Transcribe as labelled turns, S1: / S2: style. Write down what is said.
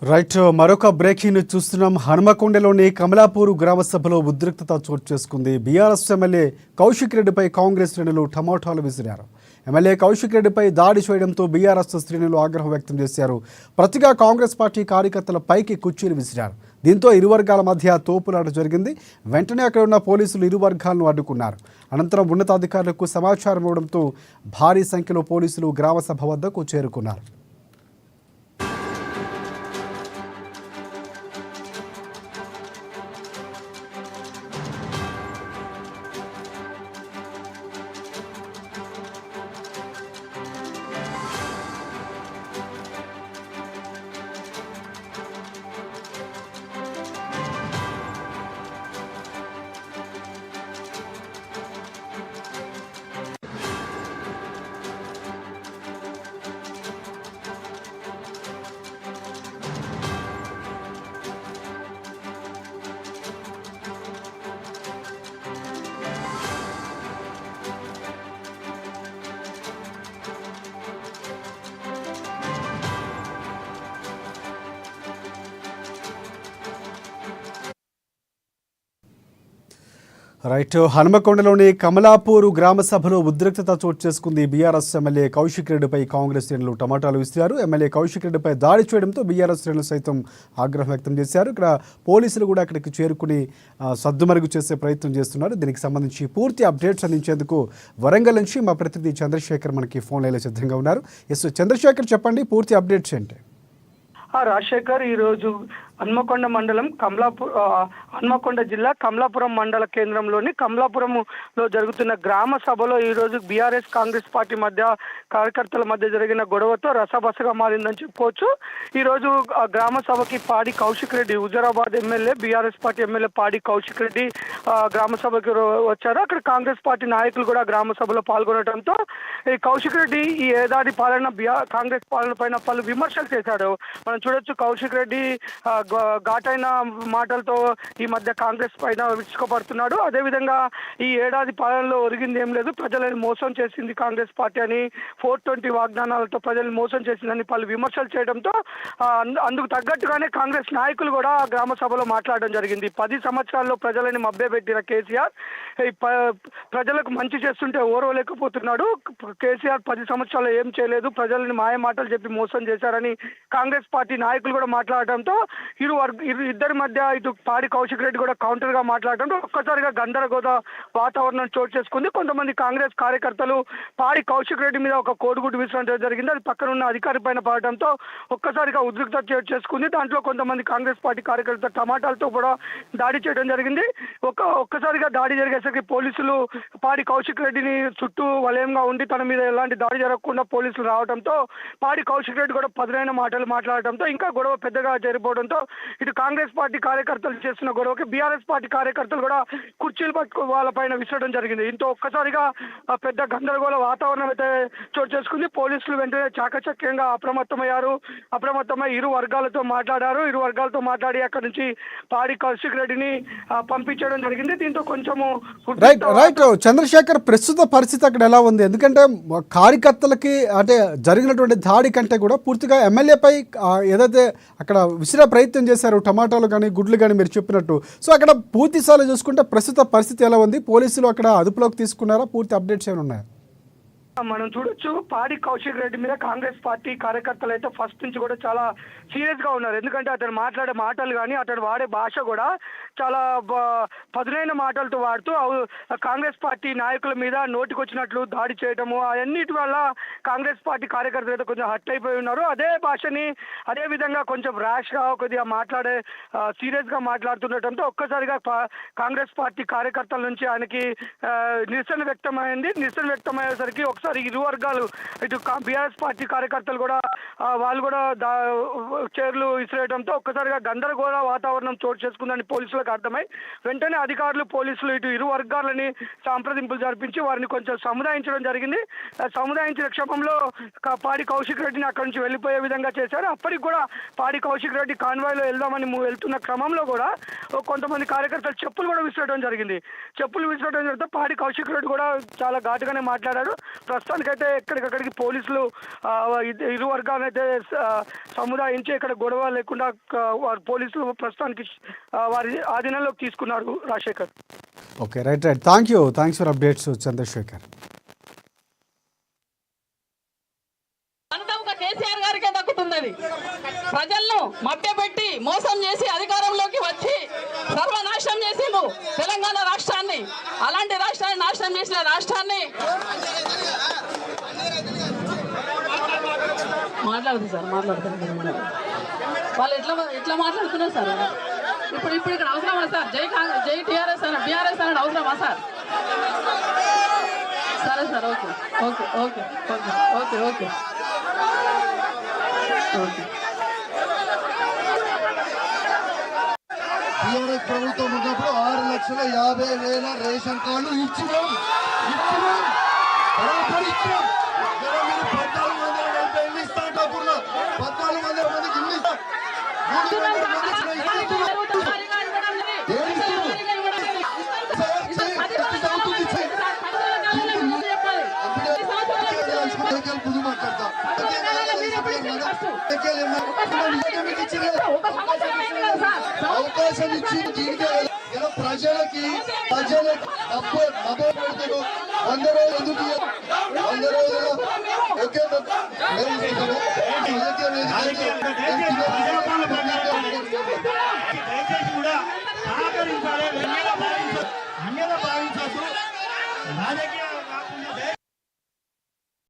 S1: Right మరొక breaking news చూస్తున్నాం. హనుమకొండలోని కమలాపూర్ గ్రామ సభలో ఉద్రిక్తత చోటు చేసుకుంది. బీఆర్ఎస్ ఎమ్మెల్యే కౌశిక్ రెడ్డిపై కాంగ్రెస్ శ్రేణులు టమాటాలు విసిరారు. ఎమ్మెల్యే కౌశిక్ రెడ్డిపై దాడి చేయడంతో బీఆర్ఎస్ శ్రేణులు ఆగ్రహం వ్యక్తం చేశారు. ప్రతిగా కాంగ్రెస్ పార్టీ కార్యకర్తల పైకి కుర్చీలు విసిరారు. దీంతో ఇరు వర్గాల మధ్య తోపులాట జరిగింది. వెంటనే అక్కడ ఉన్న పోలీసులు ఇరు వర్గాలను అడ్డుకున్నారు. అనంతరం ఉన్నతాధికారులకు సమాచారం ఇవ్వడంతో భారీ సంఖ్యలో పోలీసులు గ్రామ సభ వద్దకు చేరుకున్నారు. రైట్ హనుమకొండలోని కమలాపూర్ గ్రామ సభలో ఉద్రిక్తత చోటు చేసుకుంది. బీఆర్ఎస్ ఎమ్మెల్యే కౌశిక్ రెడ్డిపై కాంగ్రెస్ శ్రేణులు టమాటాలు విసిరారు. ఎమ్మెల్యే కౌశిక్ రెడ్డిపై దాడి చేయడంతో బీఆర్ఎస్ శ్రేణులు సైతం ఆగ్రహం వ్యక్తం చేశారు. ఇక్కడ పోలీసులు కూడా అక్కడికి చేరుకుని సద్దుమరుగు చేసే ప్రయత్నం చేస్తున్నారు. దీనికి సంబంధించి పూర్తి అప్డేట్స్ అందించేందుకు వరంగల్ నుంచి మా ప్రతినిధి చంద్రశేఖర్ మనకి ఫోన్ లైన్లో సిద్ధంగా ఉన్నారు. ఎస్ చంద్రశేఖర్, చెప్పండి పూర్తి అప్డేట్స్ ఏంటి?
S2: రాజశేఖర్, ఈరోజు హన్మకొండ మండలం హన్మకొండ జిల్లా కమలాపురం మండల కేంద్రంలోని కమలాపురంలో జరుగుతున్న గ్రామ సభలో ఈరోజు బీఆర్ఎస్ కాంగ్రెస్ పార్టీ మధ్య కార్యకర్తల మధ్య జరిగిన గొడవతో రసబసగా మారిందని చెప్పుకోవచ్చు. ఈరోజు గ్రామ సభకి పాడి Kaushik Reddy, Huzurabad MLA, BRS party MLA పాడి కౌశిక్ రెడ్డి గ్రామ సభకి వచ్చారు. అక్కడ కాంగ్రెస్ పార్టీ నాయకులు కూడా గ్రామ సభలో పాల్గొనడంతో ఈ కౌశిక్ రెడ్డి ఈ ఏడాది పాలన కాంగ్రెస్ పాలన పైన పలు విమర్శలు చేశాడు. మనం చూడొచ్చు, కౌశిక్ రెడ్డి ఘాటైన మాటలతో ఈ మధ్య కాంగ్రెస్ పైన విరుచుకుపడుతున్నాడు. అదేవిధంగా ఈ ఏడాది పాలనలో ఒరిగింది ఏం లేదు, ప్రజలను మోసం చేసింది కాంగ్రెస్ పార్టీ అని, 420 వాగ్దానాలతో ప్రజలను మోసం చేసిందని పలు విమర్శలు చేయడంతో అందుకు తగ్గట్టుగానే కాంగ్రెస్ నాయకులు కూడా గ్రామ సభలో మాట్లాడడం జరిగింది. 10 సంవత్సరాల్లో ప్రజలని మభ్యపెట్టిన కేసీఆర్ ప్రజలకు మంచి చేస్తుంటే ఓర్వలేకపోతున్నాడు. కేసీఆర్ 10 సంవత్సరాలు ఏం చేయలేదు, ప్రజలని మాయ మాటలు చెప్పి మోసం చేశారని కాంగ్రెస్ పార్టీ నాయకులు కూడా మాట్లాడటంతో ఇద్దరి మధ్య ఇటు పాడి కౌశిక్ రెడ్డి కూడా కౌంటర్ గా మాట్లాడటంతో ఒక్కసారిగా గందరగోళ వాతావరణం చోటు చేసుకుంది. కొంతమంది కాంగ్రెస్ కార్యకర్తలు పాడి కౌశిక్ రెడ్డి మీద ఒక కోడిగుడ్డు విసరడం జరిగింది. అది పక్కనున్న అధికారి పైన పడటంతో ఒక్కసారిగా ఉద్రిక్తత చోటు చేసుకుంది. దాంట్లో కొంతమంది కాంగ్రెస్ పార్టీ కార్యకర్తలు టమాటాలతో కూడా దాడి చేయడం జరిగింది. ఒక్కసారిగా దాడి జరిగేసరికి పోలీసులు పాడి కౌశిక్ రెడ్డిని చుట్టూ వలయంగా ఉండి తన మీద ఎలాంటి దాడి జరగకుండా పోలీసులు రావడంతో పాడి కౌశిక్ రెడ్డి కూడా పదునైన మాటలు మాట్లాడటంతో ఇంకా గొడవ పెద్దగా జరిగిపోవడంతో ఇటు కాంగ్రెస్ పార్టీ కార్యకర్తలు చేస్తున్న గొడవకి బీఆర్ఎస్ పార్టీ కార్యకర్తలు కూడా కుర్చీలు పట్టుకు వాళ్ళపైన విసరడం జరిగింది. దీంతో ఒక్కసారిగా పెద్ద గందరగోళ వాతావరణం అయితే చోటు చేసుకుంది. పోలీసులు వెంటనే చాకచక్యంగా అప్రమత్తమై ఇరు వర్గాలతో మాట్లాడి అక్కడి నుంచి పాడి కౌశిక్ రెడ్డిని పంపించడం జరిగింది. దీంతో కొంచెము
S1: రైట్ చంద్రశేఖర్, ప్రస్తుత పరిస్థితి అక్కడ ఎలా ఉంది? ఎందుకంటే కార్యకర్తలకి అంటే జరిగినటువంటి దాడి కంటే కూడా పూర్తిగా ఎమ్మెల్యేపై ఏదైతే అక్కడ విసిరే ప్రయత్నం చేశారు, టమాటాలు కానీ గుడ్లు కానీ మీరు చెప్పినట్టు, సో అక్కడ పూర్తి స్థాయిలో చూసుకుంటే ప్రస్తుత పరిస్థితి ఎలా ఉంది? పోలీసులు అక్కడ అదుపులోకి తీసుకున్నారా? పూర్తి అప్డేట్స్ ఏమైనా ఉన్నాయా?
S2: మనం చూడొచ్చు, పాడి కౌశిక్ రెడ్డి మీద కాంగ్రెస్ పార్టీ కార్యకర్తలు అయితే ఫస్ట్ నుంచి కూడా చాలా సీరియస్ గా ఉన్నారు. ఎందుకంటే అతను మాట్లాడే మాటలు కానీ అతను వాడే భాష కూడా చాలా పదునైన మాటలతో వాడుతూ కాంగ్రెస్ పార్టీ నాయకుల మీద నోటికొచ్చినట్లు దాడి చేయడము, అన్నిటి వల్ల కాంగ్రెస్ పార్టీ కార్యకర్తలు అయితే కొంచెం హర్ట్ అయిపోయి ఉన్నారు. అదే భాషని అదే విధంగా కొంచెం ర్యాష్ గా కొద్దిగా సీరియస్ గా మాట్లాడుతుండటంతో ఒక్కసారిగా కాంగ్రెస్ పార్టీ కార్యకర్తల నుంచి ఆయనకి నిరసన వ్యక్తమయ్యేసరికి ఒకసారి ఇరు వర్గాలు ఇటు బీఆర్ఎస్ పార్టీ కార్యకర్తలు కూడా వాళ్ళు కూడా చైర్లు విసిరేయడంతో ఒక్కసారిగా గందరగోళ వాతావరణం చోటు చేసుకుందని పోలీసులకు అర్థమై వెంటనే పోలీసులు ఇటు ఇరు వర్గాలని సంప్రదింపులు జరిపించి వారిని కొంచెం సముదాయించడం జరిగింది. సముదాయించిన క్షమంలో పాడి కౌశిక్ రెడ్డిని అక్కడి నుంచి వెళ్ళిపోయే విధంగా చేశారు. అప్పటికి కూడా పాడి కౌశిక్ రెడ్డి కాన్వాయ్లో వెళ్దామని వెళ్తున్న క్రమంలో కూడా కొంతమంది కార్యకర్తలు చెప్పులు కూడా విసరడం జరిగింది. చెప్పులు విసరడం జరిగితే పాడి కౌశిక్ రెడ్డి కూడా చాలా ఘాటుగానే మాట్లాడారు. ప్రస్తుతానికైతే ఎక్కడికక్కడికి పోలీసులు ఇరు వర్గాలైతే సముదాయించి ఇక్కడ గొడవ లేకుండా వారు పోలీసులు ప్రస్తుతానికి వారి ఆధీనంలోకి తీసుకున్నారు. Rajasekhar.
S1: Okay, right. Thanks for updates Chandrasekhar.
S3: KCR గారికే దక్కుతున్నది. ప్రజలను మభ్యపెట్టి మోసం చేసి అధికారంలోకి వచ్చి సర్వనాశనం చేసిండు తెలంగాణ రాష్ట్రాన్ని. అలాంటి రాష్ట్రాన్ని నాశనం చేసిన రాష్ట్రాన్ని మాట్లాడుతుంది సార్, మాట్లాడుతున్నారు వాళ్ళు ఎట్లా మాట్లాడుతున్నారు సార్. ఇప్పుడు ఇక్కడ అవసరమా సార్? జై టీఆర్ఎస్ అని బీఆర్ఎస్ అని అవసరమా సార్? సరే sir, okay okay okay okay okay okay.
S4: TRS ప్రభుత్వం ఉన్నప్పుడు 6,50,000 రేషన్ కార్డులు ఇచ్చినాం. బరాబర్ ఇచ్చినాం. మీరు 1,440 ఇల్లు ఇస్తా అంటున్నా. 1,400 మందికి ఇల్లు ఇస్తా. కుదు మాట్లాడతా అవకాశం ఇచ్చి ప్రజలకి పెడతారు. 100 రోజులు ఎందుకు 100 రోజులు ఓకే
S5: దయచేసి కూడా సహకరించాలి. భావించద్దు రాజకీయ